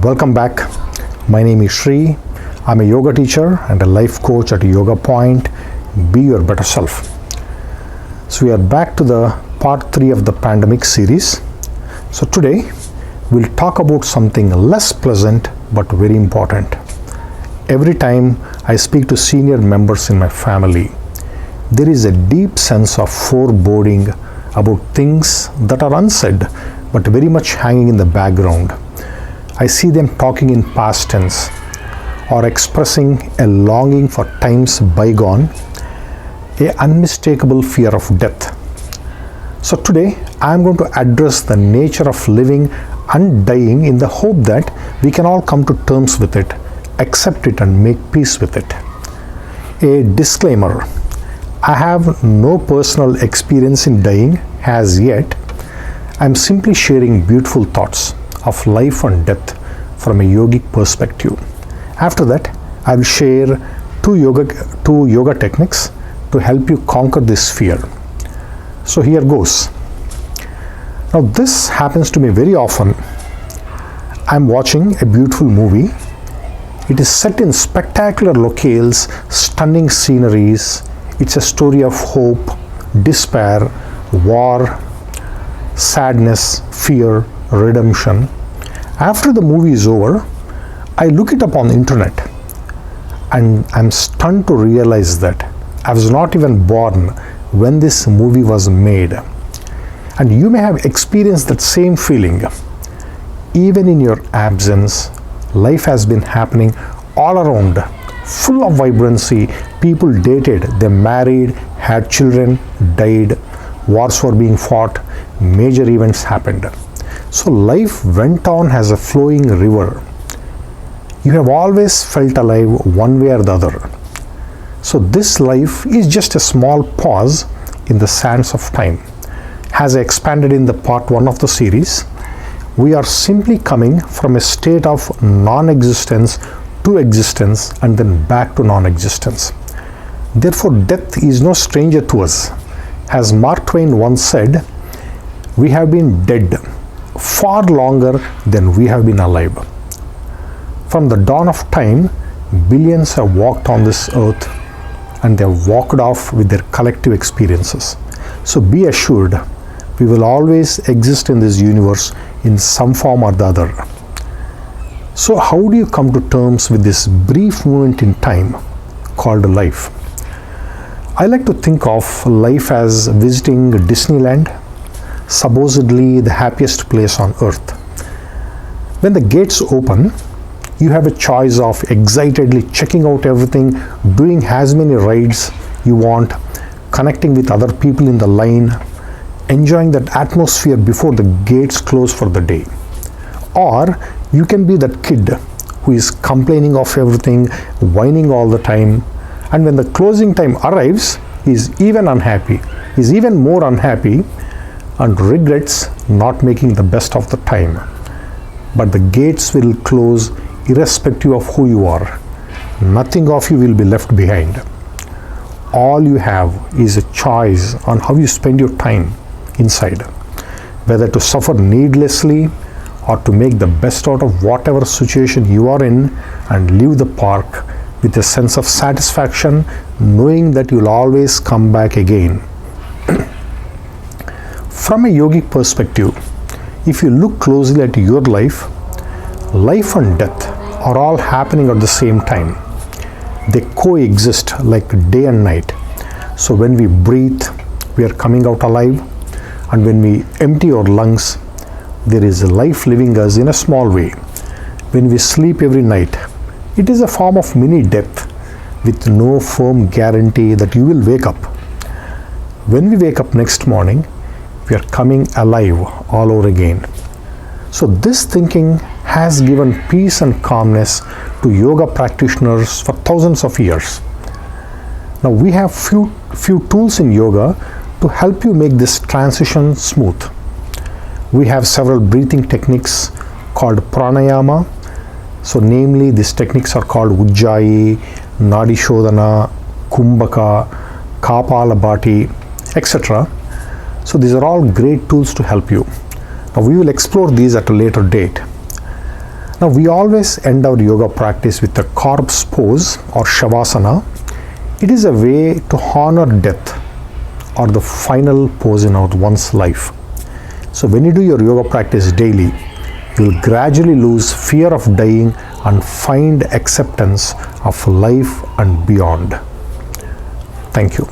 Welcome back. My name is Sri. I'm a yoga teacher and a life coach at Yoga Point. Be your better self. So we are back to the part 3 of the pandemic series. So today we'll talk about something less pleasant but very important. Every time I speak to senior members in my family, there is a deep sense of foreboding about things that are unsaid but very much hanging in the background. I see them talking in past tense or expressing a longing for times bygone, an unmistakable fear of death. So today I am going to address the nature of living and dying in the hope that we can all come to terms with it, accept it and make peace with it. A disclaimer: I have no personal experience in dying as yet. I am simply sharing beautiful thoughts of life and death from a yogic perspective. After that, I will share two yoga techniques to help you conquer this fear. So here goes. Now this happens to me very often. I am watching a beautiful movie. It is set in spectacular locales, stunning sceneries. It's a story of hope, despair, war, sadness, fear, redemption. After the movie is over, I look it up on the internet and I'm stunned to realize that I was not even born when this movie was made. And you may have experienced that same feeling. Even in your absence, life has been happening all around, full of vibrancy. People dated, they married, had children, died, wars were being fought, major events happened. So life went on as a flowing river. You have always felt alive one way or the other. So this life is just a small pause in the sands of time. As I expanded in the part 1 of the series, we are simply coming from a state of non-existence to existence and then back to non-existence. Therefore, death is no stranger to us. As Mark Twain once said, we have been dead far longer than we have been alive. From the dawn of time, billions have walked on this earth and they have walked off with their collective experiences. So be assured, we will always exist in this universe in some form or the other. So how do you come to terms with this brief moment in time called life? I like to think of life as visiting Disneyland, supposedly the happiest place on earth. When the gates open, you have a choice of excitedly checking out everything, doing as many rides you want, connecting with other people in the line, enjoying that atmosphere before the gates close for the day. Or you can be that kid who is complaining of everything, whining all the time, and when the closing time arrives, he is even unhappy. He is even more unhappy and regrets not making the best of the time. But the gates will close irrespective of who you are. Nothing of you will be left behind. All you have is a choice on how you spend your time inside, whether to suffer needlessly or to make the best out of whatever situation you are in and leave the park with a sense of satisfaction, knowing that you'll always come back again. From a yogic perspective, if you look closely at your life, life and death are all happening at the same time. They coexist like day and night. So when we breathe, we are coming out alive, and when we empty our lungs, there is a life living us in a small way. When we sleep every night, it is a form of mini death with no firm guarantee that you will wake up. When we wake up next morning, we are coming alive all over again. So this thinking has given peace and calmness to yoga practitioners for thousands of years. Now we have few tools in yoga to help you make this transition smooth. We have several breathing techniques called pranayama. So namely, these techniques are called Ujjayi, Nadi Shodhana, Kumbhaka, Kapalabhati, etc. So these are all great tools to help you. Now we will explore these at a later date. Now, we always end our yoga practice with a corpse pose or shavasana. It is a way to honor death or the final pose in one's life. So, when you do your yoga practice daily, you will gradually lose fear of dying and find acceptance of life and beyond. Thank you.